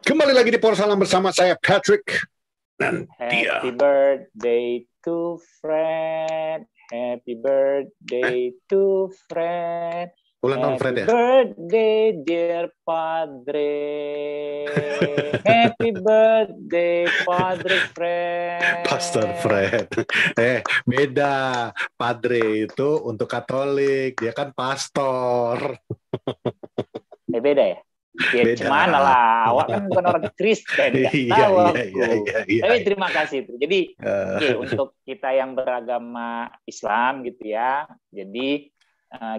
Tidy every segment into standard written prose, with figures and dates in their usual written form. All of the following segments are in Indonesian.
Kembali lagi di Porsalam bersama saya Patrick dan dia. Happy birthday to friend. Happy birthday to friend. Ulang tahun Fred Happy ya? birthday dear Padre. Happy birthday Padre Fred. Pastor Fred. Beda. Padre itu untuk Katolik, dia kan pastor. Beda ya? Ya Beda. gimana lah, awak kan bukan orang Kristen, nggak tahu aku. Iya. Tapi terima kasih. Jadi untuk kita yang beragama Islam gitu ya, jadi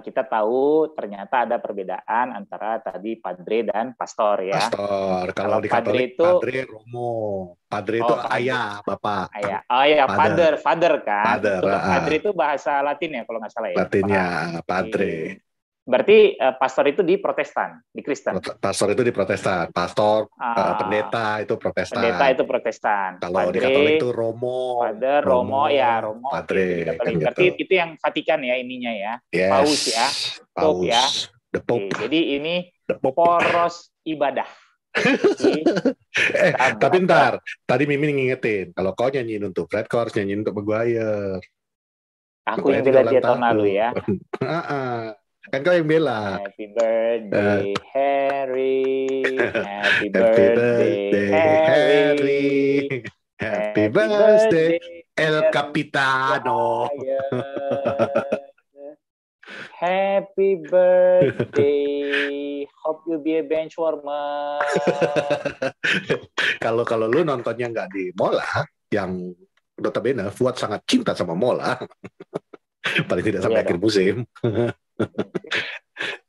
kita tahu ternyata ada perbedaan antara tadi padre dan pastor ya. Pastor. Kalau di padre Katolik, itu padre Romo. Padre itu ayah, bapak. Ayah. Oh ya, father kan. Father, padre itu bahasa Latin ya kalau nggak salah ya. Latinnya padre. Berarti pastor itu di Protestan, di Kristen. Pastor itu di Protestan, pastor, pendeta itu Protestan. Pendeta itu Protestan. Kalau di Katolik itu Romo. Padre, Romo ya, Romo. Padre. Kan berarti itu yang Vatikan ya ininya ya. Yes. Paus ya. Paus. Ya. The Pope. Jadi ini poros ibadah. Tapi ntar, tadi Mimin ngingetin, kalau kau nyanyiin untuk Fred, kau harus nyanyiin untuk Maguire. Aku yang bela dia tahun lalu ya. Kan kau yang bela. Happy birthday Harry. Happy birthday Harry. Happy birthday El Capitano. Happy birthday. Hope you be a bench warmer. Kalau lu nontonnya nggak di Mola, yang notabene Fuad sangat cinta sama Mola. Paling tidak sampai akhir musim.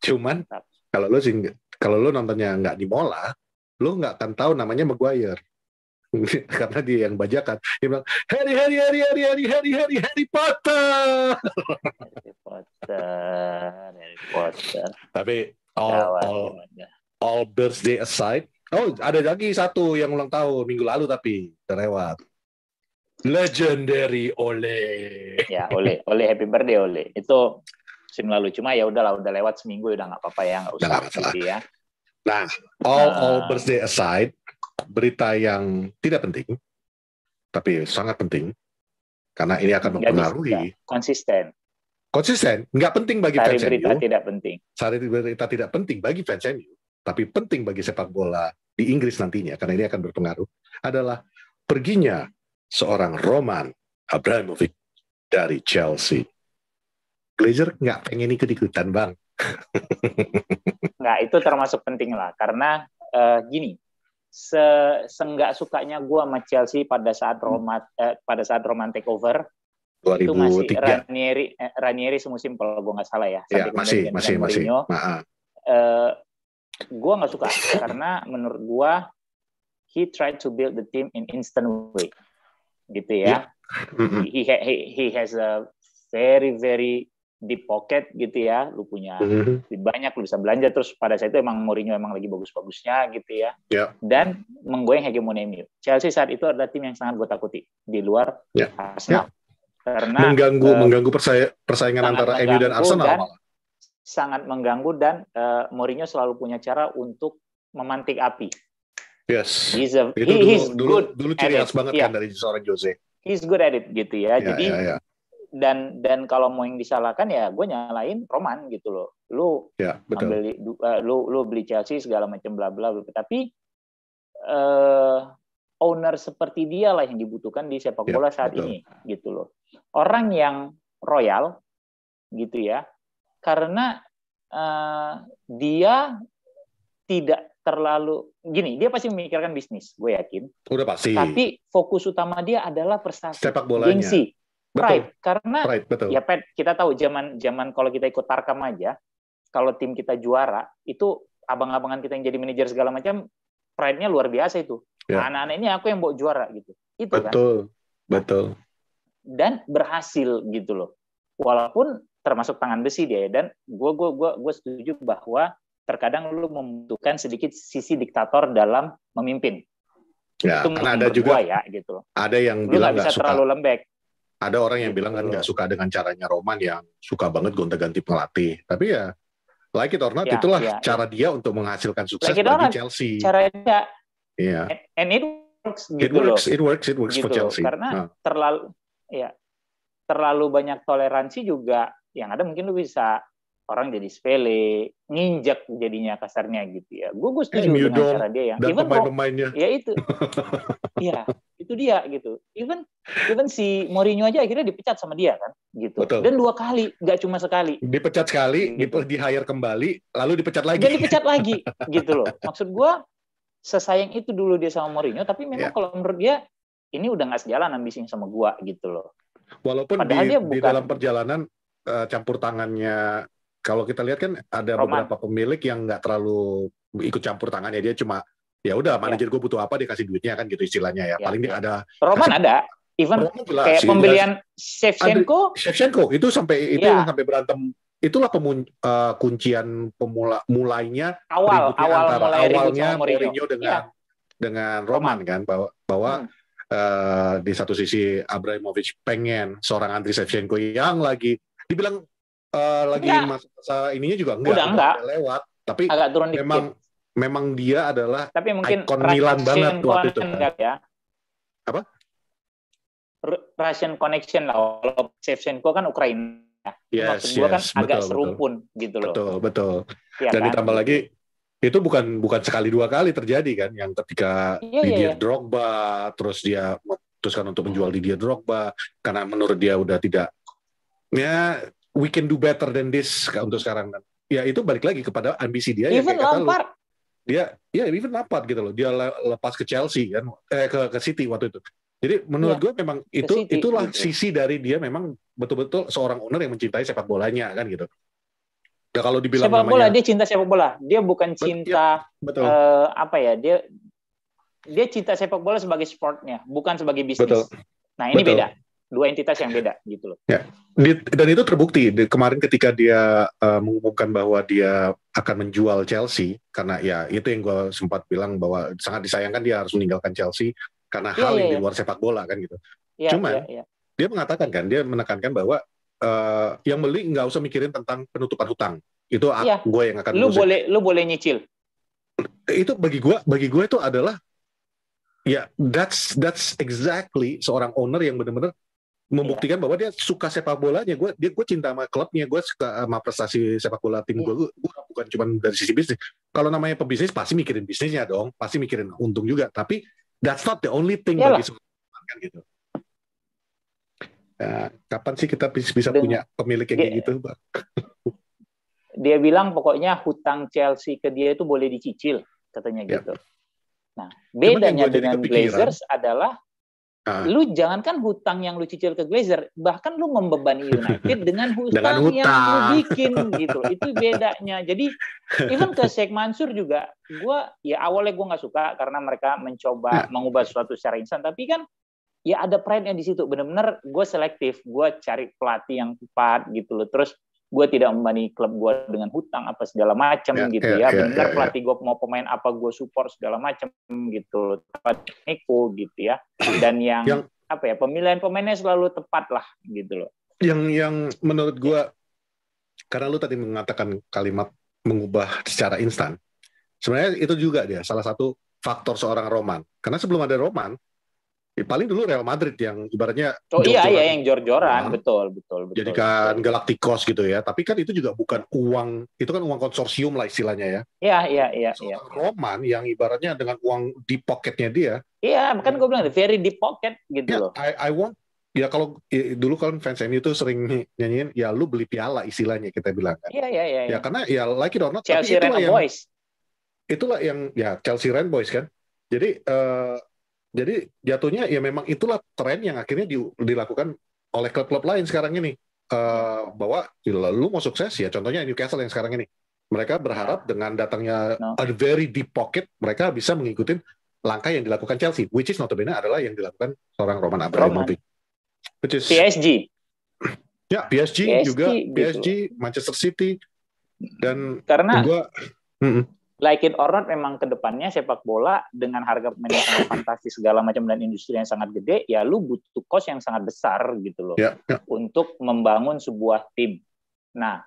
Cuman kalau lu nontonnya nggak di Mola, lu nggak akan tahu namanya Maguire. Karena dia yang bajakan. Dia bilang Harry Potter. Harry Potter. Tapi all birthday aside, ada lagi satu yang ulang tahun minggu lalu tapi terlewat. Legendary Ole. Ya, Ole happy birthday Ole. Itu musim lalu, cuma ya udahlah, udah lewat seminggu, udah nggak apa-apa ya, nggak usah gitu ya. Nah, all birthday aside, berita yang tidak penting tapi sangat penting karena ini akan mempengaruhi konsisten, nggak penting bagi fans MU. Berita tidak penting. Berita tidak penting bagi fans MU, tapi penting bagi sepak bola di Inggris nantinya karena ini akan berpengaruh, adalah perginya seorang Roman Abramovich dari Chelsea. Glazer nggak pengen ikut-ikutan, Bang. Nggak, itu termasuk penting lah. Karena gini, seenggak sukanya gue sama Chelsea pada saat Roman take over, 2003. itu masih Ranieri semusim kalau gue nggak salah ya. Ya masih. Gue nggak suka karena menurut gue he tried to build the team in instant way, gitu ya. He has a very deep pocket gitu ya, lu punya banyak, lu bisa belanja, terus pada saat itu emang Mourinho emang lagi bagus-bagusnya gitu ya, dan menggoyang hegemoni MU. Chelsea saat itu adalah tim yang sangat gue takuti di luar Arsenal, karena mengganggu persaingan antara MU dan Arsenal, malah sangat mengganggu, dan Mourinho selalu punya cara untuk memantik api. Yes, he's dulu ciri khas banget kan dari seorang Jose. He's good at it gitu ya. Jadi dan kalau mau yang disalahkan ya gue nyalain Roman gitu loh. Lu lu beli Chelsea segala macam bla bla, tapi owner seperti dia lah yang dibutuhkan di sepak bola saat ini gitu loh. Orang yang royal gitu ya. Karena dia tidak terlalu gini, dia pasti memikirkan bisnis, gue yakin. Udah pasti. Tapi fokus utama dia adalah prestasi, sepak bolanya. gengsi. Pride, karena betul. Ya Pat, kita tahu zaman kalau kita ikut Tarkam aja, kalau tim kita juara, itu abang-abangan kita yang jadi manajer segala macam, pride-nya luar biasa itu. Anak-anak ini aku yang bawa juara gitu. Itu betul. Dan berhasil gitu loh. Walaupun termasuk tangan besi dia, dan gue setuju bahwa terkadang lu membutuhkan sedikit sisi diktator dalam memimpin. Ya, itu karena ada juga gitu. Ada yang lu bilang nggak bisa terlalu lembek. Ada orang yang bilang kan nggak suka dengan caranya Roman, yang suka banget gonta-ganti pelatih. Tapi ya, like it or not, itulah cara dia untuk menghasilkan sukses bagi Chelsea. Caranya Iya. And it works gitu loh. It works gitu for Chelsea. Karena terlalu banyak toleransi juga, yang ada mungkin lu bisa orang jadi sepele, nginjak jadinya kasarnya gitu ya. Gue setuju dengan cara dia yang dan pemain-pemainnya. Ya itu. Iya, itu dia gitu. Even si Mourinho aja akhirnya dipecat sama dia kan, gitu. Betul. Dan 2 kali, nggak cuma sekali. Dipecat sekali, gitu. Di-hire kembali, lalu dipecat lagi. Dan dipecat lagi, gitu loh. Maksud gue, sesayang itu dulu dia sama Mourinho, tapi memang kalau menurut dia ini udah nggak sejalan ambisinya sama gue, gitu loh. Walaupun di dalam perjalanan campur tangannya, kalau kita lihat kan ada beberapa pemilik yang nggak terlalu ikut campur tangannya, dia cuma ya udah manajer gue butuh apa dia kasih duitnya kan gitu istilahnya ya. Paling dia ada. Roman ada, even kayak pembelian Shevchenko itu sampai berantem. Itulah kuncian mulainya awalnya Mourinho dengan Roman kan bahwa di satu sisi Abramovich pengen seorang Andriy Shevchenko yang lagi dibilang lagi masa ininya juga enggak lewat, tapi agak turun memang dia adalah tapi mungkin ikon Milan banget waktu itu ya. Apa? Russian connection lah, kalau Shevchenko kan Ukraina. Maksud gue kan agak serumpun gitu loh. Betul. Ya, dan kan? Ditambah lagi itu bukan sekali 2 kali terjadi kan, yang ketika Didier Drogba terus dia memutuskan untuk menjual Didier Drogba karena menurut dia udah tidak we can do better than this untuk sekarang kan. Ya itu balik lagi kepada ambisi dia even yang Lampard. Even Lampard gitu loh. Dia lepas ke Chelsea kan, ke City waktu itu. Jadi menurut gue memang itulah gitu. Sisi dari dia memang betul-betul seorang owner yang mencintai sepak bolanya kan gitu. Ya, kalau dibilang sepak bola, dia cinta sepak bola. Dia bukan cinta dia cinta sepak bola sebagai sportnya, bukan sebagai bisnis. Betul. Nah, ini beda. 2 entitas yang beda gitu loh. Ya. Dan itu terbukti kemarin ketika dia mengumumkan bahwa dia akan menjual Chelsea, karena ya itu yang gue sempat bilang bahwa sangat disayangkan dia harus meninggalkan Chelsea karena hal yang di luar sepak bola kan gitu. Cuman dia mengatakan kan, dia menekankan bahwa yang beli nggak usah mikirin tentang penutupan hutang. Itu gue yang akan lu boleh nyicil. Itu bagi gue itu adalah that's exactly seorang owner yang benar-benar membuktikan bahwa dia suka sepak bolanya. Gue cinta sama klubnya, gue suka sama prestasi sepak bola tim gue bukan cuma dari sisi bisnis. Kalau namanya pebisnis pasti mikirin bisnisnya dong, pasti mikirin untung juga. Tapi that's not the only thing bagi seorang kan gitu. Kapan sih kita bisa punya pemilik yang kayak gitu, Bang? Dia bilang pokoknya hutang Chelsea ke dia itu boleh dicicil, katanya gitu. Nah, bedanya dengan Glazers adalah lu jangankan hutang yang lu cicil ke Glazer, bahkan lu membebani United dengan hutang yang lu bikin gitu. Itu bedanya. Jadi even ke Sheikh Mansur juga, awalnya gue nggak suka karena mereka mencoba mengubah sesuatu secara instan. Tapi kan ya ada pride-nya di situ. Benar-benar gue selektif, gue cari pelatih yang tepat gitu loh. Terus gue tidak membebani klub gue dengan hutang apa segala macam gitu ya. Benar pelatih gue mau pemain apa gue support segala macam gitu. Tepat Eko gitu ya. Dan yang pemilihan pemainnya selalu tepat lah gitu loh. Yang menurut gue, karena lu tadi mengatakan kalimat mengubah secara instan, sebenarnya itu juga dia salah satu faktor seorang Roman. Karena sebelum ada Roman, paling dulu Real Madrid yang ibaratnya yang jor-joran, betul. Jadi kan Galacticos gitu ya, tapi kan itu juga bukan uang, itu kan uang konsorsium lah istilahnya ya. Iya. Roman yang ibaratnya dengan uang di pocketnya dia. Iya, kan gue bilang very deep pocket gitu loh. I want kalau dulu kan fans MU itu sering nyanyiin ya lu beli piala istilahnya kita bilang kan. Iya. Ya karena ya like it or not, Chelsea tapi itulah yang Chelsea Rain Boys kan. Jadi jatuhnya ya memang itulah tren yang akhirnya dilakukan oleh klub-klub lain sekarang ini, bahwa lu mau sukses ya, contohnya Newcastle yang sekarang ini, mereka berharap dengan datangnya a very deep pocket mereka bisa mengikuti langkah yang dilakukan Chelsea, which is notabene adalah yang dilakukan seorang Roman Abramovich, which is PSG. Ya PSG juga gitu. PSG, Manchester City, dan karena like it or not, memang kedepannya sepak bola dengan harga pemain yang sangat fantastis segala macam dan industri yang sangat gede, ya lu butuh cost yang sangat besar gitu loh untuk membangun sebuah tim. Nah,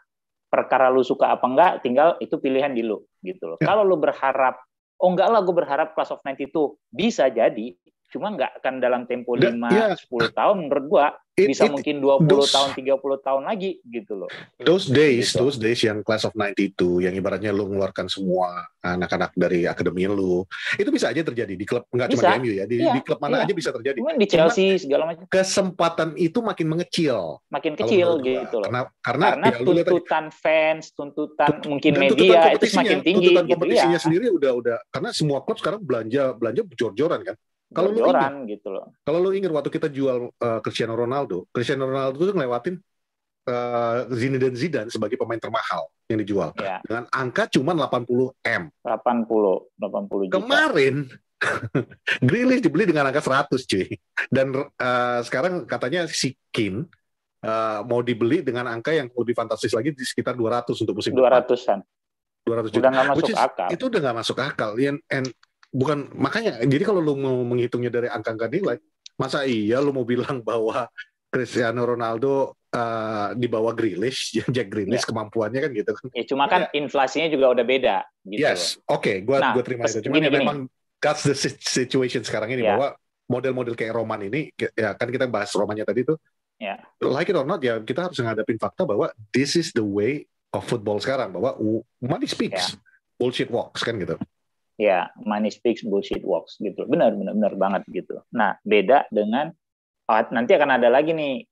perkara lu suka apa enggak, tinggal itu pilihan di lu gitu loh. Kalau lu berharap oh enggak lah gue berharap class of 92. Bisa jadi, cuma nggak akan dalam tempo 5-10 tahun menurut gue. Bisa mungkin 20 tahun, 30 tahun lagi gitu loh. Those days yang class of 92, yang ibaratnya lu ngeluarkan semua anak-anak dari akademi lu, itu bisa aja terjadi di klub, nggak cuma di MU ya, di klub mana aja bisa terjadi. Di Chelsea segala macam. Kesempatan itu makin mengecil. Makin kecil gitu loh. Karena ya, tuntutan fans, tuntutan mungkin media itu semakin tinggi. Tuntutan kompetisinya sendiri udah karena semua klub sekarang belanja jor-joran kan. Kalau lu ingat, gitu loh. Kalau lu ingat waktu kita jual Cristiano Ronaldo tuh ngelewatin Zinedine Zidane sebagai pemain termahal yang dijual dengan angka cuma 80 M. 80 juta. Kemarin Grealish dibeli dengan angka 100 cuy. Dan sekarang katanya si Keane mau dibeli dengan angka yang lebih fantastis lagi di sekitar 200 untuk musim 200-an. 200 juta. Udah nggak masuk akal. Itu udah nggak masuk akal. Bukan, makanya jadi kalau lu mau menghitungnya dari angka-angka nilai, masa iya lu mau bilang bahwa Cristiano Ronaldo di bawah Grealish, Jack Grealish kemampuannya kan gitu kan. Ya cuma kan inflasinya juga udah beda gitu. Yes, oke, gue terima itu. Cuma memang that's the situation sekarang ini bahwa model-model kayak Roman ini ya kan kita bahas Romannya tadi tuh. Like it or not ya kita harus ngadapin fakta bahwa this is the way of football sekarang, bahwa money speaks, bullshit walks kan gitu. Ya, money speaks, bullshit walks gitu. Benar banget gitu. Nah, beda dengan nanti akan ada lagi nih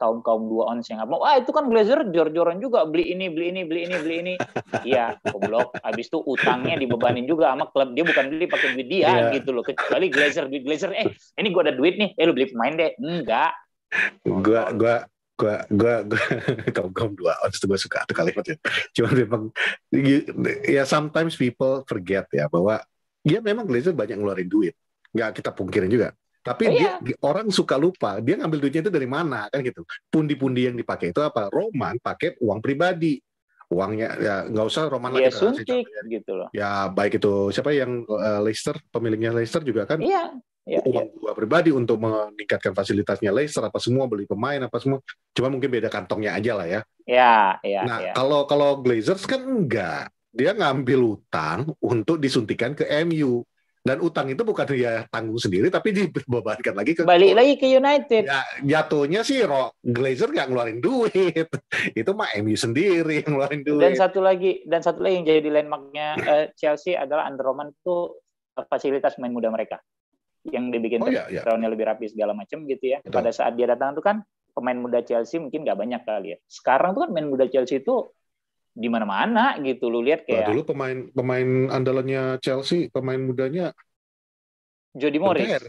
kaum 2 ons yang apa? Wah, itu kan Glazer jor-joran juga, beli ini. Iya, goblok. Habis itu utangnya dibebanin juga sama klub. Dia bukan beli pakai duit dia gitu loh. Kecuali Glazer, ini gue ada duit nih, lu beli pemain deh. Enggak. Gua kaum 2 ons itu gue suka tuh kalimatnya. Cuma memang ya sometimes people forget ya bahwa ya memang Glazer banyak ngeluarin duit, nggak kita pungkirin juga. Tapi orang suka lupa dia ngambil duitnya itu dari mana kan gitu. Pundi-pundi yang dipakai itu apa? Roman pakai uang pribadi. Uangnya ya nggak usah Roman lagi suntik gitu loh. Ya baik itu siapa yang Leicester, pemiliknya Leicester juga kan. Uang gua pribadi untuk meningkatkan fasilitasnya Leicester apa semua, beli pemain apa semua. Cuma mungkin beda kantongnya aja lah ya. Nah, kalau Glazers kan enggak. Dia ngambil utang untuk disuntikan ke MU. Dan utang itu bukan dia tanggung sendiri, tapi dibebankan lagi balik lagi ke United. Ya, jatuhnya sih Glazer nggak ngeluarin duit. Itu mah MU sendiri yang ngeluarin duit. Dan satu lagi yang jadi landmarknya Chelsea adalah under Roman itu fasilitas pemain muda mereka. Yang dibikin background-nya lebih rapi segala macam gitu ya. Betul. Pada saat dia datang itu kan pemain muda Chelsea mungkin nggak banyak kali ya. Sekarang tuh kan pemain muda Chelsea itu di mana-mana gitu. Lu lihat kayak dulu pemain andalannya Chelsea, pemain mudanya Jody Morris.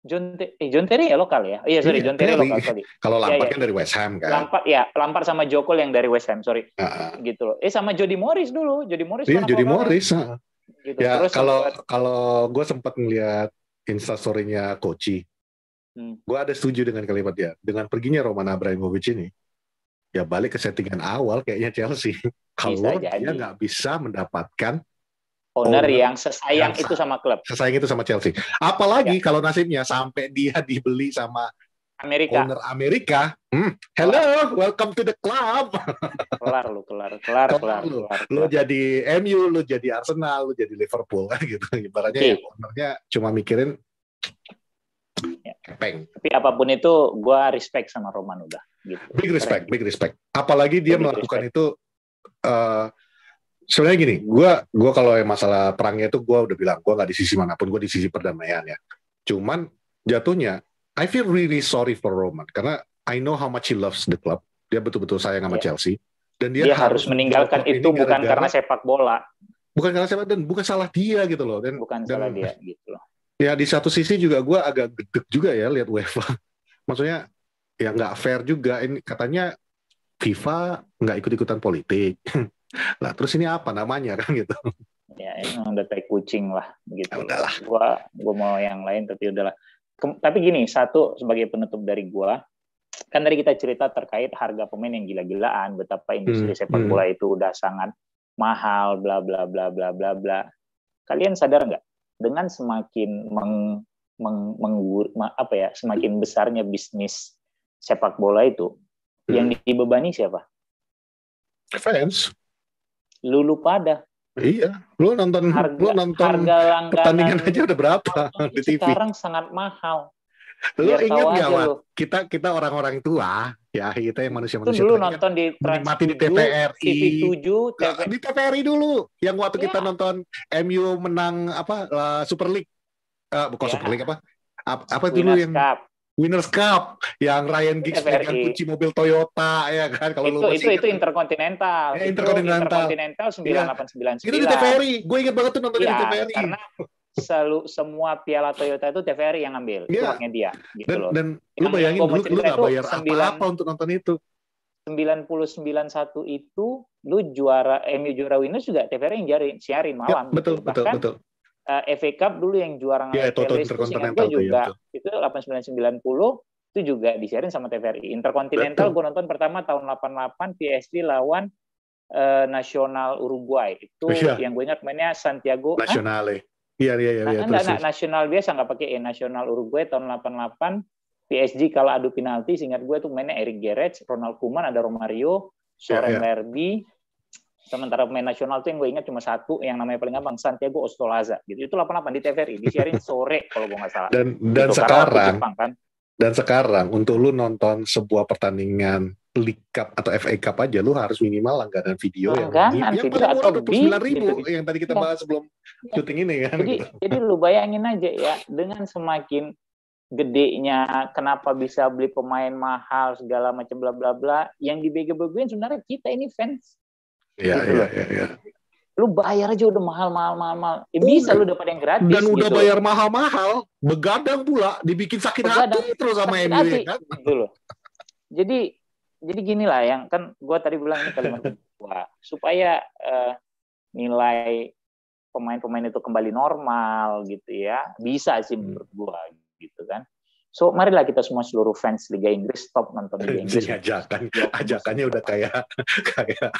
John Terry ya lokal ya. John Terry lokal sorry. Kalau Lampard kan dari West Ham kan. Lampard sama Jokol yang dari West Ham, sorry. Gitu loh. Sama Jody Morris dulu. Jody Morris. Jody Morris. Gitu. Ya, kalau gue sempat ngelihat instastory-nya Koci, gue ada setuju dengan kalimat dia. Dengan perginya Roman Abramovich ini, ya balik ke settingan awal kayaknya Chelsea. Kalau dia nggak bisa mendapatkan owner yang sesayang itu sama klub. Sesayang itu sama Chelsea. Apalagi kalau nasibnya sampai dia dibeli sama owner Amerika. Hello, welcome to the club. Kelar. Lu jadi MU, lu jadi Arsenal, lu jadi Liverpool kan gitu. Ibaratnya ownernya cuma mikirin kepeng. Tapi apapun itu, gua respect sama Roman udah. Gitu. Big respect. Apalagi dia melakukan itu. Sebenarnya gini, gue kalau masalah perangnya itu gue udah bilang gue nggak di sisi manapun, gue di sisi perdamaian ya. Cuman jatuhnya, I feel really sorry for Roman karena I know how much he loves the club. Dia betul-betul sayang sama Chelsea dan dia harus meninggalkan itu bukan karena sepak bola. Bukan karena sepak dan bukan salah dia gitu loh. Salah dia gitu loh. Ya di satu sisi juga gue agak gedeg juga ya lihat UEFA. Maksudnya ya nggak fair juga. Ini katanya FIFA nggak ikut-ikutan politik. Lah terus ini apa namanya kan gitu. Ya emang udah tai kucing lah gitu. Udahlah. Gua mau yang lain tapi udahlah. Tapi gini, satu sebagai penutup dari gua, kan tadi kita cerita terkait harga pemain yang gila-gilaan, betapa industri sepak bola itu udah sangat mahal, bla bla bla bla bla bla. Kalian sadar nggak? Dengan semakin semakin besarnya bisnis sepak bola itu, yang dibebani siapa? Fans. Lu pada Iya, lu nonton harga langganan pertandingan aja udah berapa di TV? Sekarang sangat mahal. Lu Biar inget tahu nggak, aja Wan? lo. Kita orang-orang tua, ya kita yang Itu manusia-manusia dulu tua ini kan nonton di Trans menikmati di 7, TVRI. TV7, TV. Di TVRI dulu, yang waktu kita Ya, nonton MU menang Super League, bukan ya. Super League apa dulu Winners yang Cup. Winners Cup, yang Ryan Giggs megang TVRI. kunci mobil Toyota, ya kan? Kalau lu Itu masih ingat, Interkontinental. ya Itu Intercontinental, Interkontinental ya 9899. itu di TVRI. Gue inget banget tuh nontonnya di Iya, TVRI. karena semua piala Toyota itu TVRI yang ngambil. Itu Iya. haknya dia, gitu loh. Dan lu bayangin dulu lu nggak bayar apa-apa untuk nonton itu. 9091 itu lu MU juara Winners juga TVRI yang siarin malam. Ya, betul, gitu. Bahkan betul. FA Cup dulu yang juara Toto itu Intercontinental juga ya, itu 8990 itu juga disiarin sama TVRI. Intercontinental gue nonton pertama tahun 88 PSG lawan Nasional Uruguay. Itu yang gue ingat mainnya Santiago Nacional. Iya. Nasional biasa nggak pakai Nasional Uruguay tahun 88. PSG kalau adu penalti, seingat gue tuh mainnya Eric Gerrits, Ronald Koeman, ada Romario, Soren Lerby. Sementara pemain nasional tuh yang gue ingat cuma satu, yang namanya paling gampang, Santiago Ostolaza. Gitu. Itu 88 di TVRI, disiarin sore kalau gue nggak salah. Dan gitu, sekarang, Jepang, kan? Dan sekarang untuk lu nonton sebuah pertandingan League Cup atau FA Cup aja, lu harus minimal langganan video yang paling murah 29.000 gitu. Yang tadi kita bahas sebelum syuting ini kan. Jadi lu bayangin aja ya, dengan semakin gedenya, kenapa bisa beli pemain mahal segala macam bla bla bla, yang dibego-begoin sebenarnya kita ini fans. Iya. Lu bayar aja udah mahal. Bisa lu dapat yang gratis. Dan udah bayar mahal-mahal, begadang pula, dibikin sakit hati terus sama MU kan. Gitu loh. Jadi gini lah, yang kan gue tadi bilang ini kalimat gua, supaya nilai pemain-pemain itu kembali normal gitu ya, bisa sih menurut gue gitu kan. So marilah kita semua seluruh fans Liga Inggris stop nonton Liga Inggris. Ajakannya udah kayak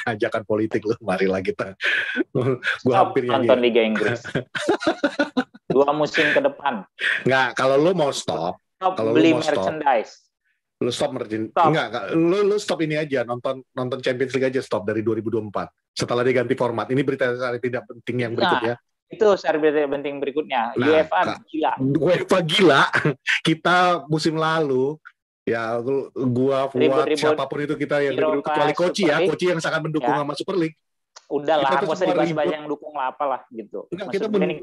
ajakan politik loh. Marilah kita. Gua hampir nonton Liga Inggris. 2 musim ke depan. Nggak, kalau lu mau stop beli merchandise. Lu stop merchandise. Enggak, lu stop ini aja, nonton Champions League aja, stop dari 2024. Setelah diganti format. Ini berita tidak penting yang berikutnya. Itu berita penting berikutnya. UEFA gila. Kita musim lalu ya gua Fuad siapapun itu kita yang kecuali Koci yang sangat mendukung sama Super League. Udahlah, nggak usah dibahas yang dukung lah apalah gitu.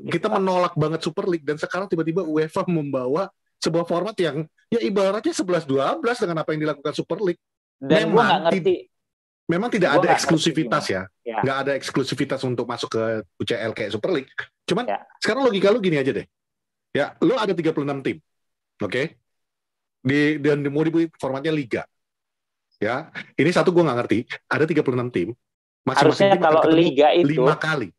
Kita menolak banget Super League, dan sekarang tiba-tiba UEFA membawa sebuah format yang ya ibaratnya 11-12 dengan apa yang dilakukan Super League. Dan gua nggak ngerti. Memang tidak ada eksklusivitas ya. Nggak ada eksklusivitas untuk masuk ke UCL kayak Super League. Cuman sekarang logika lu gini aja deh. Ya, lu ada 36 tim. Oke? Dan mau dibuat formatnya liga. Ya, ini satu gue nggak ngerti. Ada 36 tim. Harusnya kalau liga itu 5 kali.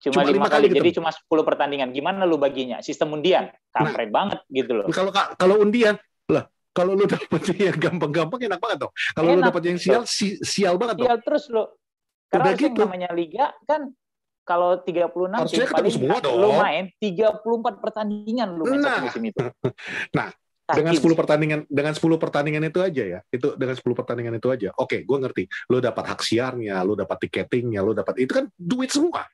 Cuma 5 kali. Jadi cuma 10 pertandingan. Gimana lu baginya? Sistem undian. Kampret banget gitu loh. Kalau undian, lah, kalau lu dapetnya yang gampang-gampang enak banget dong. Kalau lu dapet yang sial banget dong. Sial terus lu. Karena gitu. Namanya liga kan kalau 36 tim paling lu main 34 pertandingan lu main satu musim itu. Nah, dengan 10 pertandingan itu aja ya. Itu dengan 10 pertandingan itu aja. Oke, gue ngerti. Lu dapat hak siarnya, lu dapat tiketingnya, lu dapat itu kan duit semua.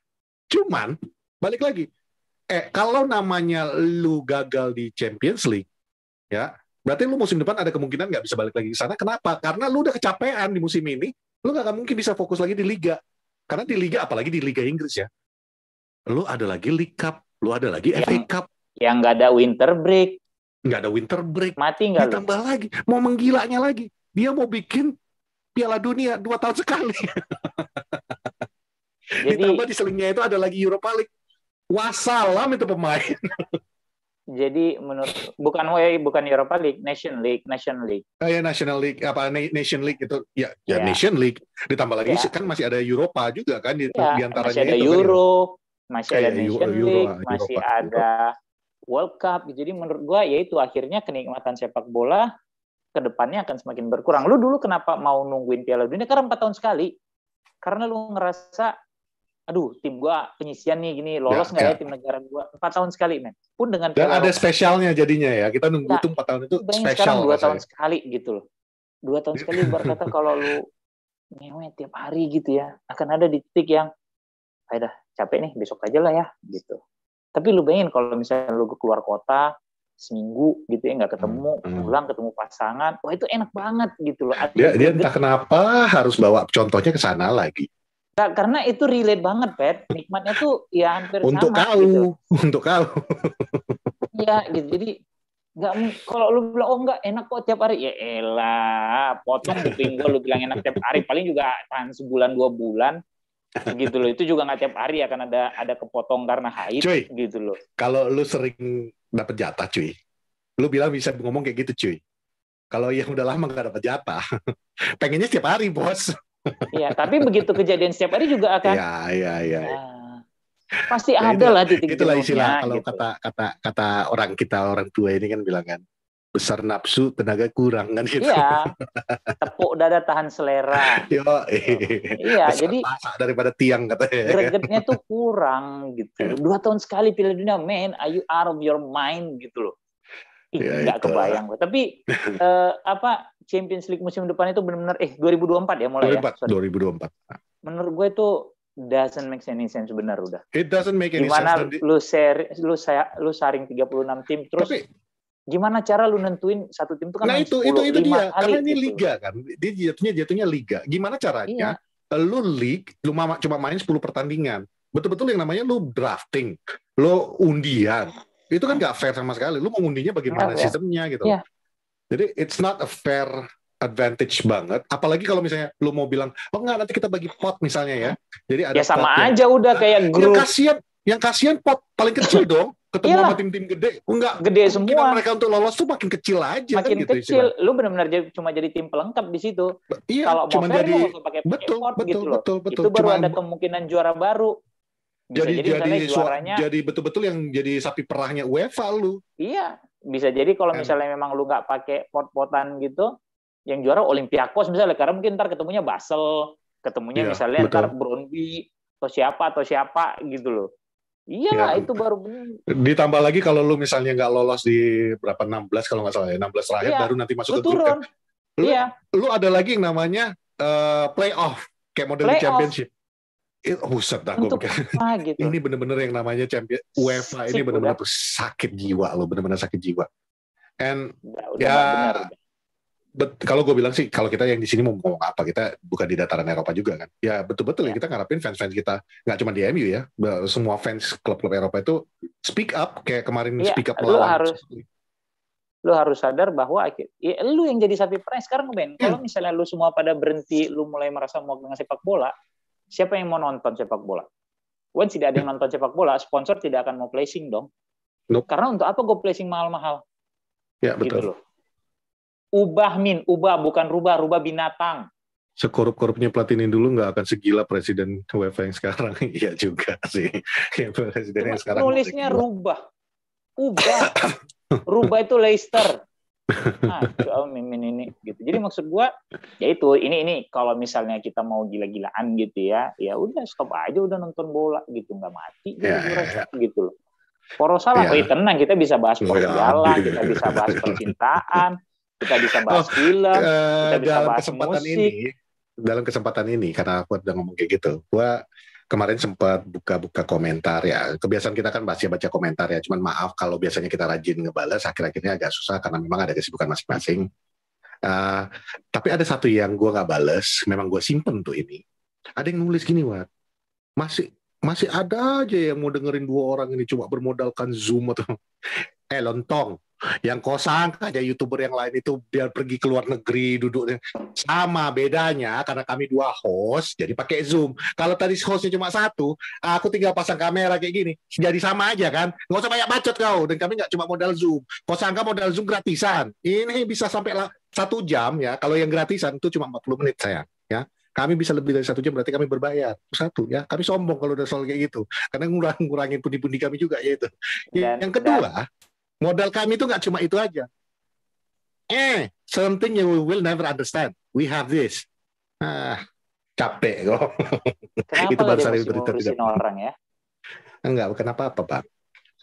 Cuman balik lagi. Kalau namanya lu gagal di Champions League, ya, berarti lu musim depan ada kemungkinan nggak bisa balik lagi ke sana. Kenapa? Karena lu udah kecapean di musim ini, lu nggak mungkin bisa fokus lagi di Liga. Karena di Liga, apalagi di Liga Inggris ya, lu ada lagi League Cup, lu ada lagi FA Cup. Yang nggak ada winter break. Nggak ada winter break. Mati nggak lu? Ditambah lagi, mau menggilanya lagi. Dia mau bikin Piala Dunia 2 tahun sekali. Ditambah di selingnya itu ada lagi Europa League. Wassalam itu pemain. Jadi bukan Europa League, Nation League. Ya National League, Nation League itu ya Nation League. Ditambah lagi kan masih ada Europa juga kan di antaranya. Masih ada itu Euro, masih ada Nation League, Euro, masih ada World Cup. Jadi menurut gua yaitu akhirnya kenikmatan sepak bola ke depannya akan semakin berkurang. Lu dulu kenapa mau nungguin Piala Dunia? Karena 4 tahun sekali. Karena lu ngerasa aduh, tim gua penyisian nih gini, lolos nggak ya tim negara gua? 4 tahun sekali, men. Pun dengan dan ada spesialnya jadinya ya. Kita nunggu tuh 4 tahun itu spesial. 2 tahun sekali gitu loh. 2 tahun sekali berkata kalau lu ngewe tiap hari gitu ya, akan ada di titik yang dah capek nih, besok aja lah ya gitu. Tapi lu bayangin kalau misalnya lu keluar kota seminggu gitu ya, nggak ketemu, pulang ketemu pasangan, wah itu enak banget gitu loh. Dia entah kenapa harus bawa contohnya ke sana lagi. Nah, karena itu relate banget, Pet. Nikmatnya tuh ya hampir untuk sama kau, gitu. Untuk kau. Iya gitu. Jadi nggak, kalau lu bilang oh nggak enak kok tiap hari, ya elah, potong kuping gue lu bilang enak tiap hari, paling juga tahan sebulan 2 bulan gitu loh. Itu juga nggak tiap hari akan ada kepotong karena haid gitu loh. Kalau lu sering dapet jatah cuy, lu bilang bisa ngomong kayak gitu cuy. Kalau yang udah lama nggak dapet jatah, pengennya setiap hari bos. Iya, tapi begitu kejadian setiap hari juga akan. Iya. Pasti ada lah titik itulah jenuhnya. Istilah kalau gitu. kata orang tua ini kan bilang kan, besar nafsu tenaga kurang kan gitu. Iya. Tepuk dada tahan selera. Iya, jadi daripada tiang katanya. Gregetnya tuh kurang gitu. 2 tahun sekali Piala Dunia, man, are you out of your mind gitu loh. Nggak kebayang. Tapi Champions League musim depan itu benar-benar 2024 ya mulai 2024. Menurut gue itu doesn't make any sense benar udah. It doesn't make any sense. Gimana lu saring 36 tim terus gimana cara lu nentuin satu tim itu kan itu dia. Karena ini gitu. Liga kan. Dia jatuhnya liga. Gimana caranya? Iya. Lu cuma main 10 pertandingan. Betul-betul yang namanya lu drafting, lu undian. Itu kan nggak fair sama sekali. Lu mengundinya bagaimana sistemnya gitu. Yeah. Jadi it's not a fair advantage banget. Apalagi kalau misalnya lu mau bilang, oh enggak nanti kita bagi pot misalnya ya. Jadi ada sama aja udah kayak grup. Yang kasihan pot paling kecil dong. Ketemu sama tim-tim gede, enggak gede semua. Mereka untuk lolos tuh makin kecil aja. Makin kan, kecil, gitu, lu benar-benar cuma jadi tim pelengkap di situ. Iya, kalau mau fair, lu nggak usah pakai pot gitu loh. Betul. Itu baru ada kemungkinan juara baru. Bisa jadi juaranya jadi betul-betul yang jadi sapi perahnya UEFA lu. Iya, bisa jadi kalau misalnya memang lu nggak pakai pot-potan gitu, yang juara Olympiakos misalnya, karena mungkin ntar ketemunya Basel, ketemunya misalnya ntar Brøndby atau siapa gitu loh. Iya, itu baru benar. Ditambah lagi kalau lu misalnya nggak lolos di berapa 16 kalau nggak salah ya, 16 terakhir baru nanti masuk ke grup kan. Lu ada lagi yang namanya playoff kayak model championship. Buset dah gue gitu. Ini bener-bener yang namanya champion UEFA ini bener-bener sakit jiwa lo, bener-bener sakit jiwa. And kalau gue bilang sih, kalau kita yang di sini mau ngomong apa, kita bukan di dataran Eropa juga kan. Ya betul-betul ya kita ngarepin fans-fans kita, nggak cuma di MU ya, semua fans klub-klub Eropa itu speak up, kayak kemarin speak up lawan. Lu harus sadar bahwa lu yang jadi sapi perah sekarang, Ben. Kalau misalnya lu semua pada berhenti, lu mulai merasa mau dengan sepak bola, siapa yang mau nonton sepak bola? Once tidak ada yang nonton sepak bola, sponsor tidak akan mau placing dong. Karena untuk apa gue placing mahal-mahal? Ya betul. Gitu loh. Ubah bukan rubah binatang. Sekorup-korupnya Platini dulu nggak akan segila presiden UEFA yang sekarang. Iya juga sih. Presiden yang sekarang nulisnya ubah itu Leicester. Ini gitu. Jadi maksud gua ya itu ini kalau misalnya kita mau gila-gilaan gitu ya udah stop aja, udah nonton bola gitu, nggak mati gitu loh. Poro salah, tenang, kita bisa bahas perjalanan, kita bisa bahas percintaan, kita bisa bahas film, kita bisa bahas musik. Dalam kesempatan ini karena aku udah ngomong kayak gitu, gua kemarin sempat buka komentar ya. Kebiasaan kita kan baca komentar ya. Cuman maaf kalau biasanya kita rajin ngebales, akhir-akhirnya agak susah karena memang ada kesibukan masing-masing. Tapi ada satu yang gue nggak bales, memang gue simpen tuh ini. Ada yang nulis gini, Wat. Masih ada aja yang mau dengerin 2 orang ini cuma bermodalkan Zoom atau lontong. Yang kau sangka aja YouTuber yang lain itu biar pergi ke luar negeri duduknya. Sama bedanya karena kami 2 host jadi pakai Zoom. Kalau tadi hostnya cuma 1, aku tinggal pasang kamera kayak gini, jadi sama aja kan. Nggak usah banyak bacot kau. Dan kami nggak cuma modal Zoom. Kau sangka modal Zoom gratisan. Ini bisa sampai 1 jam ya. Kalau yang gratisan itu cuma 40 menit sayang ya. Kami bisa lebih dari 1 jam, berarti kami berbayar. 1 ya, kami sombong kalau udah soal kayak gitu. Karena ngurangin pundi-pundi kami juga ya itu. Yang kedua, modal kami itu nggak cuma itu aja. Something you will never understand. We have this. Capek kok. Kenapa itu baru sari berita tidak orang ya? Enggak, kenapa apa, Bang?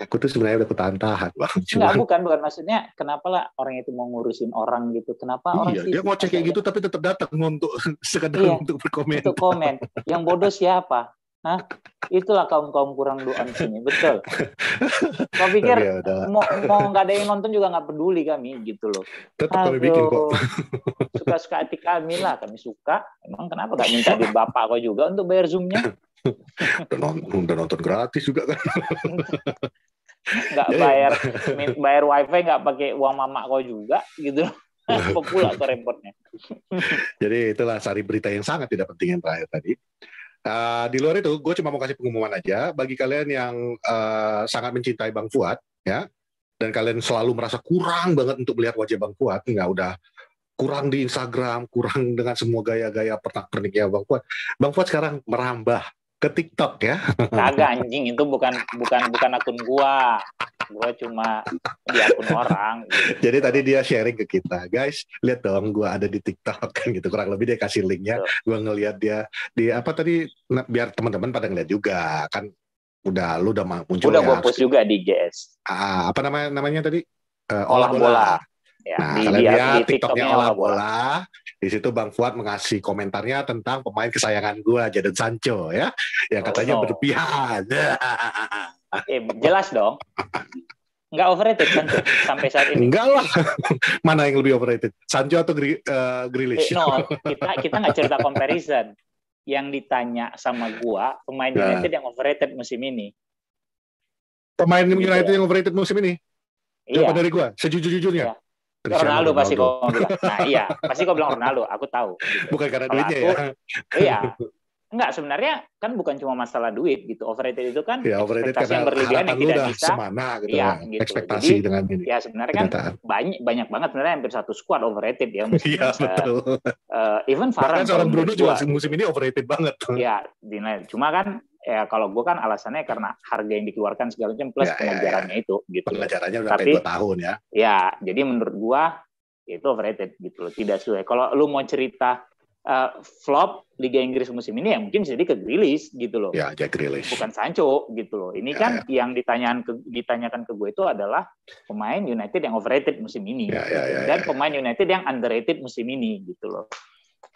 Aku tuh sebenarnya udah ketahan-tahan, Bang. Enggak, bukan maksudnya kenapa lah orang itu mau ngurusin orang gitu. Kenapa orang dia ngoceh kayak gitu tapi tetap datang untuk sekedar untuk berkomentar. Untuk komen. Yang bodoh siapa? Hah? Itulah kaum kurang doan sini, betul. Kau pikir mau nggak ada yang nonton juga nggak peduli kami gitu loh. Tetap kami bikin kok. Suka-suka hati kami lah, kami suka. Emang kenapa nggak minta duit bapak kau juga untuk bayar Zoom-nya? Udah nonton gratis juga kan. Nggak bayar wifi, nggak pakai uang mama kau juga gitu. Apa pula tuh repotnya. Jadi itulah sari berita yang sangat tidak penting yang terakhir tadi. Di luar itu, gue cuma mau kasih pengumuman aja bagi kalian yang sangat mencintai Bang Fuad, ya, dan kalian selalu merasa kurang banget untuk melihat wajah Bang Fuad, nggak udah kurang di Instagram, kurang dengan semua gaya-gaya pernak-perniknya Bang Fuad. Bang Fuad sekarang merambah ke TikTok ya. Kagak anjing, itu bukan akun gua. Gua cuma di akun orang. Gitu. Jadi tadi dia sharing ke kita, guys, lihat dong, gua ada di TikTok kan gitu. Kurang lebih dia kasih linknya. Gua ngelihat dia di apa tadi, biar teman-teman pada ngeliat juga kan. Lu udah muncul. Udah gua post juga di GS. Apa namanya tadi? Olah bola. Ya, nah, kalian lihat TikToknya Olah Bola. Di situ Bang Fuad mengasih komentarnya tentang pemain kesayangan gua, Jadon Sancho ya, yang katanya berlebihan. Jelas dong. Nggak overrated Sancho sampai saat ini. Enggak lah. Mana yang lebih overrated? Sancho atau Grealish? Kita nggak cerita comparison. Yang ditanya sama gua, pemain United yang overrated musim ini. Pemain United yang overrated musim ini? Jawaban dari gua, sejujur-jujurnya. Iya. Ronaldo pasti kau bilang. Nah iya, pasti kau bilang Ronaldo. Aku tahu. Gitu. Bukan karena duitnya ya? Iya. Enggak, sebenarnya kan bukan cuma masalah duit gitu. Overrated itu kan ya, ekspektasi yang berlebihan yang tidak bisa. Semana gitu. Ya, gitu. Ekspektasi jadi, dengan ini. Ya sebenarnya kan banyak banget sebenarnya, hampir satu squad overrated ya. Iya betul. Even Varane. Bahkan seorang Bruno juga musim ini overrated banget. Iya, cuma kan ya kalau gue kan alasannya karena harga yang dikeluarkan segala macam plus pengajarannya itu gitu. Pengajarannya udah sampai 2 tahun ya. Ya, jadi menurut gue itu overrated gitu loh, tidak sesuai. Kalau lu mau cerita flop Liga Inggris musim ini ya mungkin jadi ke Grealish gitu loh. Ya, Jack Grealish. Bukan Sancho gitu loh. Ini kan yang ditanyakan ke gue itu adalah pemain United yang overrated musim ini. Dan pemain United yang underrated musim ini gitu loh.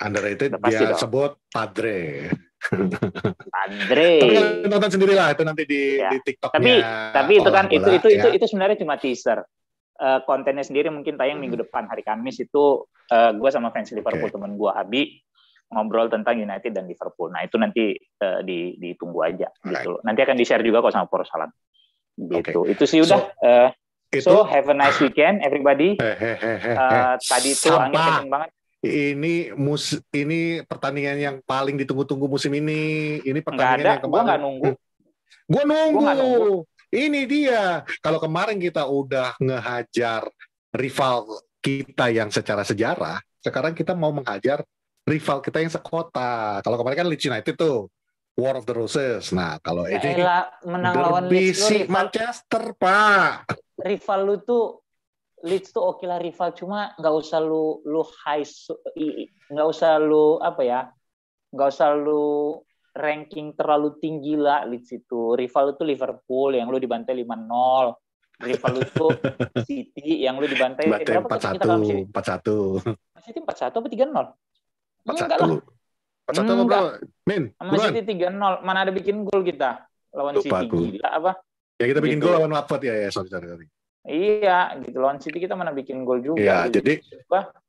Underrated dia sebut Padre. Padre. Tapi nonton sendirilah itu nanti di TikToknya. Tapi itu kan itu sebenarnya cuma teaser. Kontennya sendiri mungkin tayang minggu depan hari Kamis itu gue sama fans Liverpool teman gue Abi ngobrol tentang United dan Liverpool. Nah itu nanti ditunggu aja gitu loh. Nanti akan di-share juga kok sama Porsalan. Gitu. Itu sih udah. So have a nice weekend everybody. Tadi itu angin kenceng banget. Ini pertandingan yang paling ditunggu-tunggu musim ini. Ini pertandingan yang kemarin. Gue nggak nunggu. Gue nunggu. Ini dia. Kalau kemarin kita udah ngehajar rival kita yang secara sejarah, sekarang kita mau menghajar rival kita yang sekota. Kalau kemarin kan Leeds United tuh War of the Roses. Nah, kalau ini menang lawan Leeds Manchester, Pak. Rival lu tuh Leeds tuh oke lah rival, cuma nggak usah lu nggak usah lu nggak usah lu ranking terlalu tinggi lah Leeds itu. Rival itu Liverpool yang lu dibantai 5-0. Rival itu City yang lu dibantai berapa? 4-1. City 4-1 apa 3-0? 4-1. 4-1 apa berapa? Min, sama City 3-0. Mana ada bikin gol kita lawan City gila apa? Ya kita bikin gol lawan Watford ya, sorry. Iya, gitu lawan City kita mana bikin gol juga. Ya, gitu.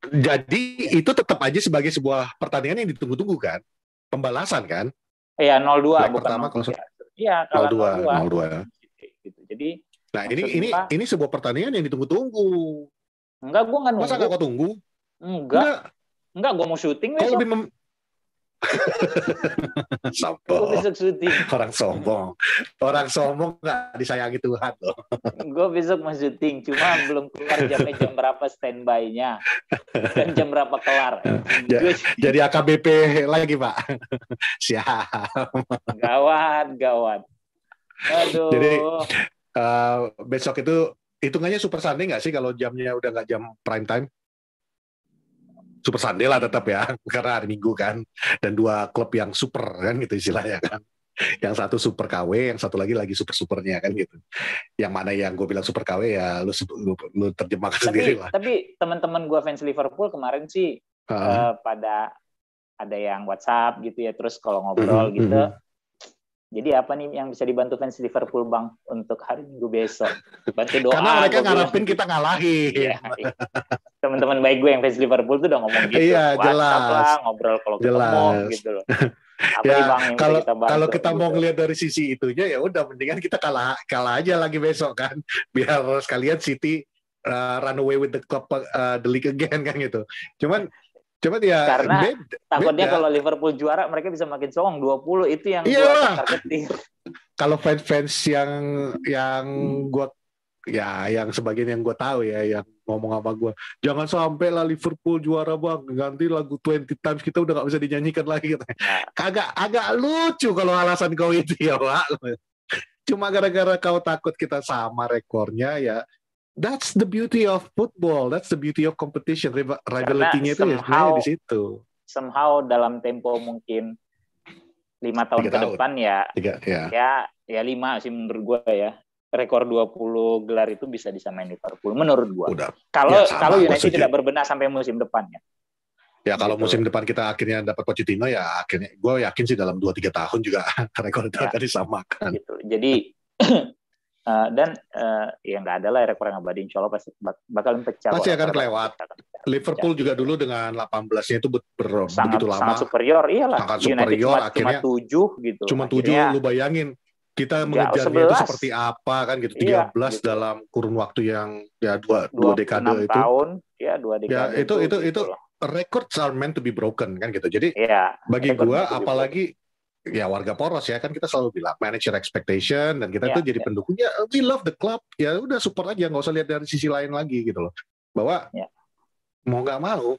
jadi itu tetap aja sebagai sebuah pertandingan yang ditunggu-tunggu kan? Pembalasan kan? Iya, 0-2 bukan pertama 0-3. Iya, kalau 0-2. Gitu. Jadi nah, ini sebuah pertandingan yang ditunggu-tunggu. Enggak, gua enggak nunggu. Masa enggak kau tunggu? Enggak, gua mau syuting besok. Sombong. Gue besok syuting. Orang sombong nggak disayangi Tuhan loh. Gue besok mau syuting, cuma belum keluar jam berapa standby-nya dan jam berapa kelar. Jadi AKBP lagi Pak. Siap. Gawat. Aduh. Jadi besok itu hitungannya Super Sunday nggak sih kalau jamnya udah nggak jam prime time? Super Sunday lah tetap ya, karena hari Minggu kan, dan 2 klub yang super kan gitu istilahnya kan, yang satu super KW, yang satu lagi super-supernya kan gitu. Yang mana yang gue bilang super KW ya lu terjemahkan sendiri lah. Tapi teman-teman gue fans Liverpool kemarin sih pada ada yang WhatsApp gitu ya, terus kalau ngobrol gitu Jadi apa nih yang bisa dibantu fans Liverpool Bang untuk hari Minggu besok? Bantu doa. Karena mereka ngarepin kita ngalahin. Iya. Teman-teman baik gue yang fans Liverpool tuh udah ngomong gitu. Iya, WhatsApp jelas. lah, ngobrol kalau ketemu gitu loh. Apa nih Bang yang bisa kita bantu? Kalau kita gitu. mau ngelihat dari sisi itunya ya udah mendingan kita kalah aja lagi besok kan. Biar sekalian City run away with the cup, the league again kan gitu. Cuman ya karena takutnya kalau Liverpool juara mereka bisa makin songong 20 itu yang gue targetin. Kalau fans yang gue yang sebagian yang gue tahu ya yang ngomong sama gue, jangan sampai lah Liverpool juara Bang, ganti lagu 20 times kita udah gak bisa dinyanyikan lagi. Agak lucu kalau alasan kau itu ya Pak. Cuma gara-gara kau takut kita sama rekornya ya. That's the beauty of football. That's the beauty of competition. Rivalry-nya itu ya sebenarnya di situ. Somehow dalam tempo mungkin 5 tahun ke depan ya 5 sih menurut gue ya. Rekor 20 gelar itu bisa disamain Liverpool menurut gue. Kalau United tidak berbenah sampai musim depan ya. Ya kalau musim depan kita akhirnya dapat Pochettino ya akhirnya gue yakin sih dalam 2-3 tahun juga rekor itu akan disamakan. Gitu. Jadi ya nggak ada lah rekor yang abadi, insya Allah pasti bakal pecah. Pasti akan kelewat. Liverpool juga dulu dengan 18-nya itu begitu lama. Sangat superior, iyalah. Sangat superior, akhirnya cuma 7 gitu. Cuma 7, lu bayangin. Kita mengejarnya itu seperti apa kan gitu. 13 gitu. Dalam kurun waktu yang ya dua dekade itu. 6 tahun, ya 2 dekade. Ya itu records are meant to be broken kan gitu. Jadi bagi gua apalagi ya warga poros ya kan kita selalu bilang manage your expectation dan kita tuh jadi pendukungnya we love the club ya udah support aja nggak usah lihat dari sisi lain lagi gitu loh bahwa mau nggak mau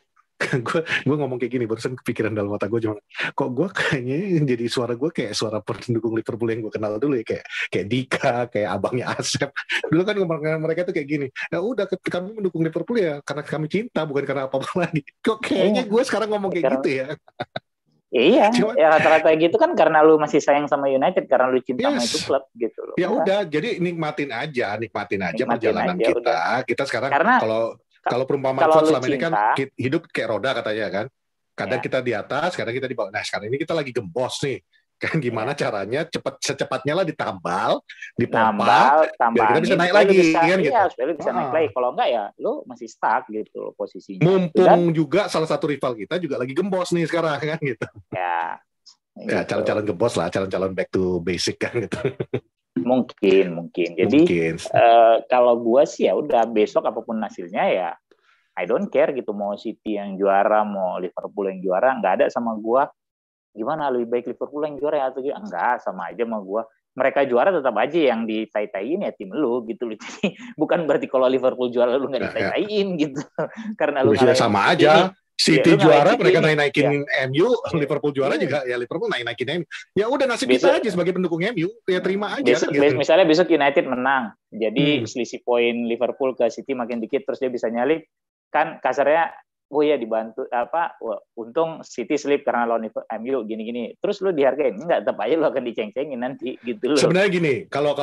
gue ngomong kayak gini barusan kepikiran dalam mata gue cuma kok gue kayaknya jadi suara gue kayak suara pendukung Liverpool yang gue kenal dulu ya kayak Dika kayak abangnya Asep dulu kan mereka tuh kayak gini ya udah kami mendukung Liverpool ya karena kami cinta bukan karena apa-apa lagi kok kayaknya gue sekarang ngomong kayak gitu ya. Iya, ya rata-rata gitu kan karena lu masih sayang sama United karena lu cinta sama itu klub gitu loh. Ya udah, jadi nikmatin aja perjalanan kita. Udah. Kita sekarang kalau perumpamaan selama ini kan hidup kayak roda katanya kan. Kadang kita di atas, kadang kita di bawah. Nah, sekarang ini kita lagi gembos nih. Kan gimana caranya secepatnya lah ditambal, dipompa, biar kita bisa naik lagi kan gitu. Supaya lu bisa naik lagi. Kalau enggak ya lu masih stuck gitu posisinya. Mumpung juga salah satu rival kita juga lagi gembos nih sekarang kan gitu. Ya calon-calon gembos lah, calon-calon back to basic kan gitu. Mungkin. Jadi kalau gua sih ya udah besok apapun hasilnya ya I don't care gitu, mau City yang juara, mau Liverpool yang juara, nggak ada sama gua. Gimana lebih baik Liverpool yang juara atau gimana? Enggak, sama aja sama gue. Mereka juara tetap aja yang ditai-taiin ya tim lu gitu loh. Jadi bukan berarti kalau Liverpool juara lu nggak ditai-taiin gitu. Karena lu sama aja. City juara mereka naikin MU, Liverpool juara juga ya Liverpool naikin MU. Ya udah nasib kita aja sebagai pendukung MU, ya terima aja. Misalnya besok United menang, jadi selisih poin Liverpool ke City makin dikit, terus dia bisa nyalip, kan kasarnya dibantu untung City slip karena lawan MU gini-gini. Terus lu dihargain enggak, tetap aja lu akan diceng-cengin nanti gitu loh. Sebenarnya gini, kalau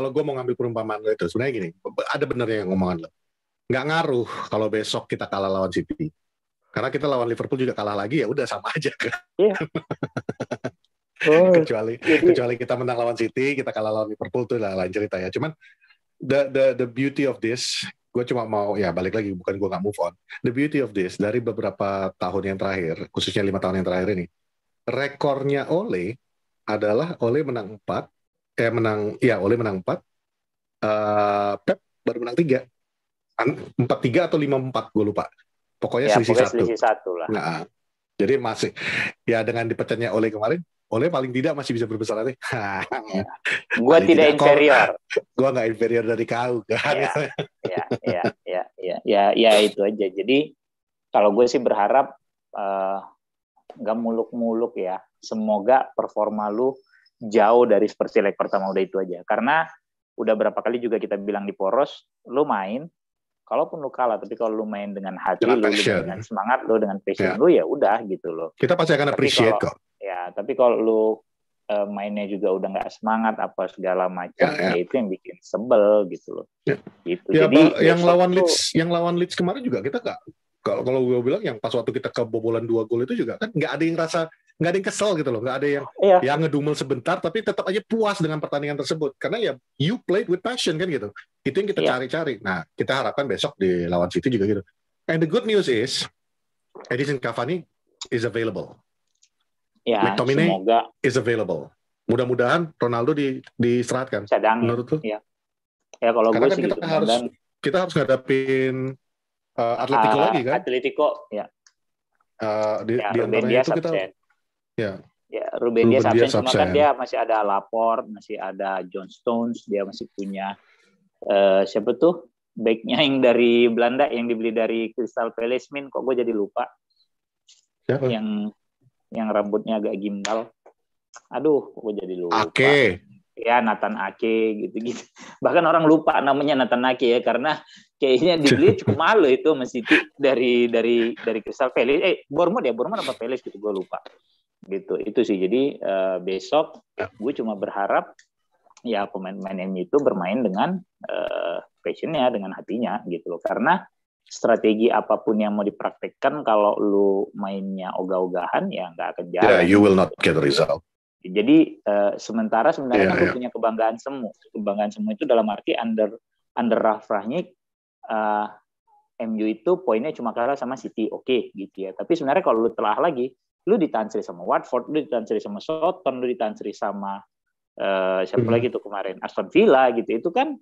gue mau ngambil perumpamaan lo itu, sebenarnya gini, ada benernya yang ngomongan lo. Nggak ngaruh kalau besok kita kalah lawan City. Karena kita lawan Liverpool juga kalah lagi ya udah sama aja kan. Iya. kecuali kita menang lawan City, kita kalah lawan Liverpool itu lain cerita ya. Cuman the beauty of this, gue cuma mau ya balik lagi, bukan gue nggak move on. The beauty of this dari beberapa tahun yang terakhir, khususnya 5 tahun yang terakhir ini, rekornya Ole adalah Ole menang 4, Ole menang 4, Pep baru menang 3, 4-3 atau 5-4 gue lupa. Pokoknya selisih 1 lah. Nah, jadi masih ya dengan dipecahnya Ole kemarin, Ole paling tidak masih bisa berbesar hati. Gue tidak inferior. Gue nggak inferior dari kau kan. Ya itu aja. Jadi kalau gue sih berharap nggak muluk-muluk ya. Semoga performa lu jauh dari seperti leg pertama, udah itu aja. Karena udah berapa kali juga kita bilang di poros, lu main, kalaupun lu kalah, tapi kalau lu main dengan hati, lu dengan semangat, lu dengan passion lu ya udah gitu loh. Kita pasti akan appreciate kok. Ya, tapi kalau lu mainnya juga udah nggak semangat apa segala macam, ya itu yang bikin sebel gitu loh. Gitu. Ya, jadi yang lawan Leeds kemarin juga kita nggak, kalau gue bilang yang pas waktu kita kebobolan 2 gol itu juga kan nggak ada yang nggak ada yang kesel gitu loh, nggak ada yang ngedumel sebentar, tapi tetap aja puas dengan pertandingan tersebut karena ya you played with passion kan gitu. Itu yang kita cari-cari. Nah, kita harapkan besok di lawan City juga gitu. And the good news is Edinson Cavani is available. Ya, McTominay semoga is available. Mudah-mudahan Ronaldo diistirahatkan. Cadangin. Menurut lu? Ya kalau karena gue kan sih gitu. Kita harus ngadapin Atletico lagi kan? Atletico, ya. Di Ruben antaranya Dias itu kita absen. Ya, Ruben Dias absen, cuma kan dia masih ada Laporte, masih ada John Stones, dia masih punya siapa tuh backnya yang dari Belanda yang dibeli dari Crystal Palace, kok gue jadi lupa. Siapa? Yang rambutnya agak gimbal. Aduh, gue jadi lupa. Ake. Ya, Nathan Ake gitu-gitu. Bahkan orang lupa namanya Nathan Ake ya, karena kayaknya dibeli cukup malu itu City dari Crystal Palace. Bournemouth apa Palace gitu, gue lupa. Gitu. Itu sih. Jadi besok gue cuma berharap ya pemain-pemain MU itu bermain dengan passionnya, dengan hatinya gitu loh. Karena strategi apapun yang mau dipraktekkan kalau lu mainnya ogah-ogahan ya nggak akan jalan. Yeah, you will not get the result. Jadi sebenarnya kan lu punya kebanggaan semu. Kebanggaan semu itu dalam arti under Ralf Rangnick MU itu poinnya cuma kalah sama City, oke, gitu ya. Tapi sebenarnya kalau lu telah lagi, lu ditahan seri sama Watford, lu ditahan seri sama Southampton, lu ditahan seri sama siapa lagi tuh kemarin, Aston Villa gitu. Itu kan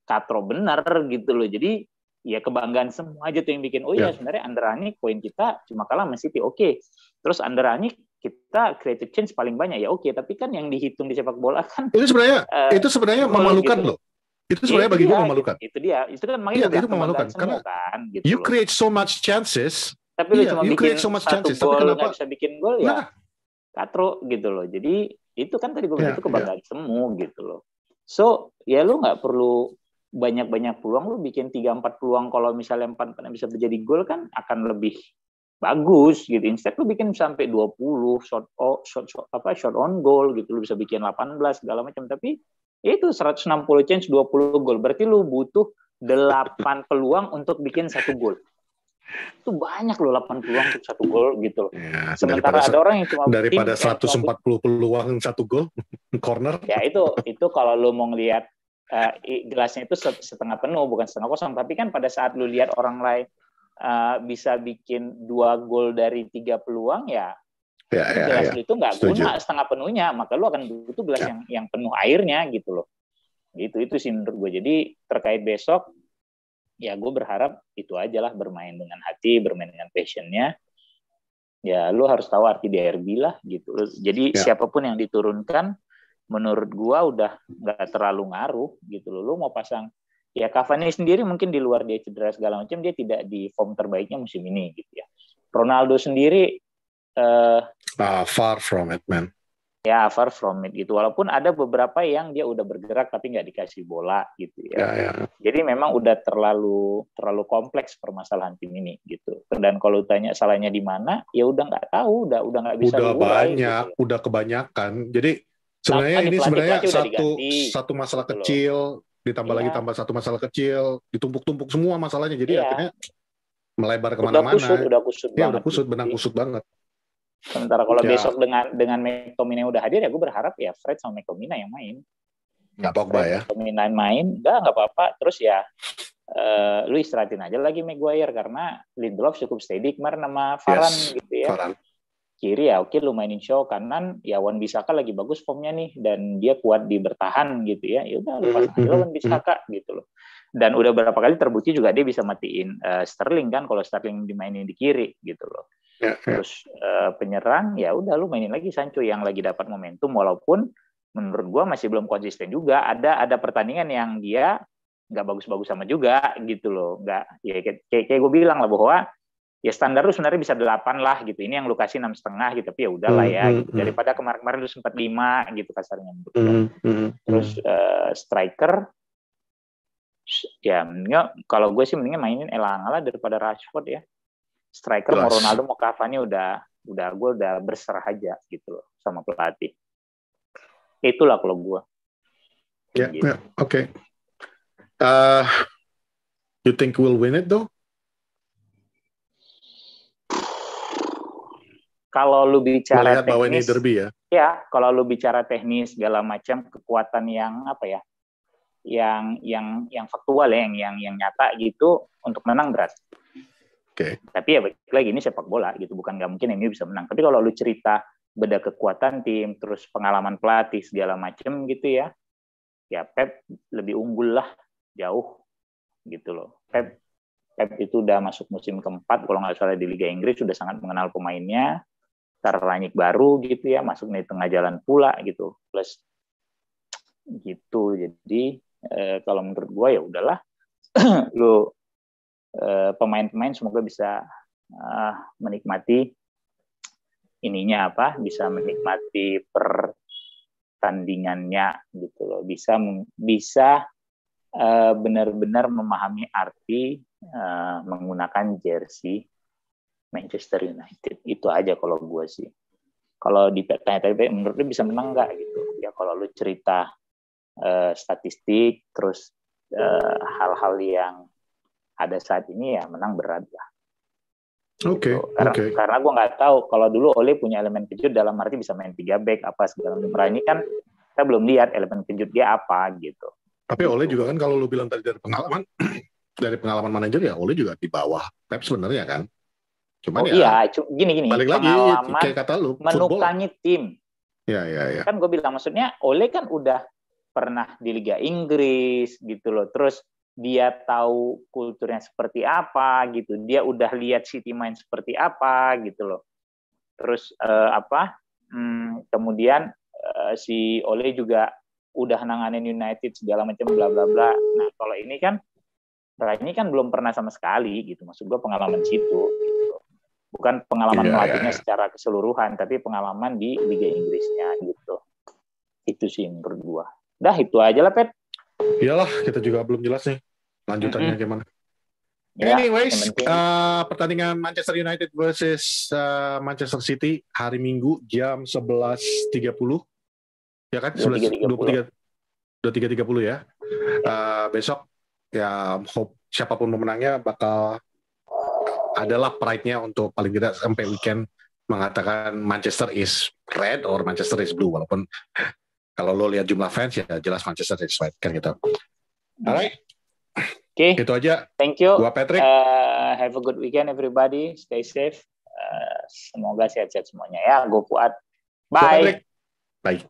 katro benar gitu loh. Jadi ya kebanggaan semua aja tuh yang bikin sebenarnya under Rangnick poin kita cuma kalah sama City, oke. Terus under Rangnick kita creative change paling banyak ya, oke. Tapi kan yang dihitung di sepak bola kan itu sebenarnya memalukan gitu loh. Itu sebenarnya bagi gue memalukan. Itu dia. Itu kan makanya itu memalukan karena kan, gitu you loh. Create so much chances. Tapi lu cuma bikin satu gol, nggak bisa bikin gol ya katro gitu loh. Jadi itu kan tadi gue bilang itu kebanggaan semu gitu loh. So ya lu nggak perlu banyak-banyak peluang, lu bikin 3-4 peluang, kalau misalnya 4 bisa menjadi gol kan akan lebih bagus gitu. Instead lu bikin sampai 20 shot on goal gitu, lu bisa bikin 18 segala macam, tapi itu 160 chance 20 gol. Berarti lu butuh 8 peluang untuk bikin 1 gol. Itu banyak loh 8 peluang untuk 1 gol gitu loh. Ya, sementara ada orang yang cuma daripada 140 peluang 1 gol corner. Ya itu kalau lu mau ngelihat gelasnya itu setengah penuh bukan setengah kosong, tapi kan pada saat lu lihat orang lain bisa bikin 2 gol dari 3 peluang ya gelas lu itu nggak guna setengah penuhnya, maka lu akan butuh gelas yang penuh airnya gitu loh. Itu sih menurut gue. Jadi terkait besok ya gue berharap itu aja lah, bermain dengan hati, bermain dengan passionnya. Ya lu harus tahu arti derby lah gitu. Jadi siapapun yang diturunkan menurut gua udah nggak terlalu ngaruh gitu loh. Lu mau pasang ya Cavani sendiri mungkin di luar dia cedera segala macam, dia tidak di form terbaiknya musim ini gitu ya. Ronaldo sendiri far from it, man. Ya far from it gitu. Walaupun ada beberapa yang dia udah bergerak tapi nggak dikasih bola gitu ya. Jadi memang udah terlalu kompleks permasalahan tim ini gitu. Dan kalau tanya salahnya di mana, ya udah nggak tahu, udah nggak bisa. Udah banyak, gitu. Udah kebanyakan. Jadi sebenarnya ini satu masalah kecil, ditambah lagi tambah satu masalah kecil, ditumpuk-tumpuk semua masalahnya. Jadi akhirnya melebar kemana-mana. Udah kusut banget. Benang kusut banget. Sementara kalau besok dengan McTominay udah hadir, ya gue berharap ya Fred sama McTominay yang main. Nggak Pogba ya? McTominay main, nggak apa-apa. Terus ya lu istirahatin aja lagi Maguire, karena Lindelof cukup steady kemarin sama Varane gitu ya. Varane. Kiri ya oke, lu mainin Shaw. Kanan ya Wan-Bissaka lagi bagus formnya nih, dan dia kuat di bertahan gitu ya. Ya udah lu pasang aja Wan-Bissaka gitu loh. Dan udah berapa kali terbukti juga dia bisa matiin Sterling kan, kalau Sterling dimainin di kiri gitu loh. Terus penyerang ya udah lu mainin lagi Sancho yang lagi dapat momentum, walaupun menurut gua masih belum konsisten juga. Ada pertandingan yang dia nggak bagus-bagus sama juga gitu loh. Nggak ya kayak gue bilang lah, bahwa ya standar lu sebenarnya bisa 8 lah gitu. Ini yang lu kasih 6,5 gitu, tapi ya udahlah ya gitu. Daripada kemarin-kemarin lu sempat 5 gitu kasarnya. Terus striker ya kalau gue sih mendingan mainin Elanga daripada Rashford ya. Striker mau Ronaldo mau Cavani udah gue udah berserah aja gitu loh sama pelatih. Itulah kalau gue. Oke. You think we'll win it though? kalau lu bicara melihat bahwa ini teknis, derby ya. ya kalau lu bicara teknis segala macam, kekuatan yang apa ya, yang faktual ya, yang nyata gitu, untuk menang berat. Oke. Tapi ya balik lagi ini sepak bola gitu, bukan nggak mungkin MU bisa menang. Tapi kalau lu cerita beda kekuatan tim, terus pengalaman pelatih segala macam gitu ya Pep lebih unggul lah jauh gitu loh. Pep itu udah masuk musim keempat kalau nggak salah di Liga Inggris, sudah sangat mengenal pemainnya. Rannik baru gitu ya, masuk di tengah jalan pula gitu, plus gitu. Jadi kalau menurut gue ya udahlah, lu pemain-pemain semoga bisa menikmati ininya bisa menikmati pertandingannya gitu loh, bisa benar-benar memahami arti menggunakan jersey Manchester United. Itu aja kalau gue sih. Kalau ditanya tadi menurut lu bisa menang nggak gitu ya, kalau lu cerita statistik terus hal-hal yang ada saat ini ya menang berat lah. Oke. Karena gue nggak tahu kalau dulu Ole punya elemen kejut dalam arti bisa main 3 back apa segala macam. Ini kan kita belum lihat elemen kejut dia apa gitu. Tapi Ole juga kan kalau lu bilang tadi dari pengalaman manajer ya, Ole juga di bawah Pep sebenarnya kan. Cuman gini balik lagi kayak kata lu, menukangi tim. Ya. Kan gue bilang maksudnya Ole kan udah pernah di Liga Inggris gitu loh. Terus dia tahu kulturnya seperti apa gitu. Dia udah lihat City main seperti apa gitu loh. Terus kemudian si Ole juga udah nanganin United segala macam bla bla bla. Nah, kalau ini kan belum pernah sama sekali gitu. Maksud gue pengalaman situ gitu. Bukan pengalaman melatihnya secara keseluruhan, tapi pengalaman di Liga Inggrisnya gitu. Itu sih menurut gua. Dah itu aja lah, Pet. Iyalah, kita juga belum jelas nih lanjutannya gimana. Ya, anyways, pertandingan Manchester United versus Manchester City hari Minggu jam 11.30. Ya kan? 23.30 ya. Besok ya hope siapapun pemenangnya bakal adalah pride-nya untuk paling tidak sampai weekend mengatakan Manchester is red or Manchester is blue, walaupun kalau lo lihat jumlah fans ya jelas Manchester is red kan gitu. Alright. Oke. Itu aja. Thank you. Gua Patrick. Have a good weekend everybody. Stay safe. Semoga sehat-sehat semuanya ya. Go Fuad. Bye. Bye.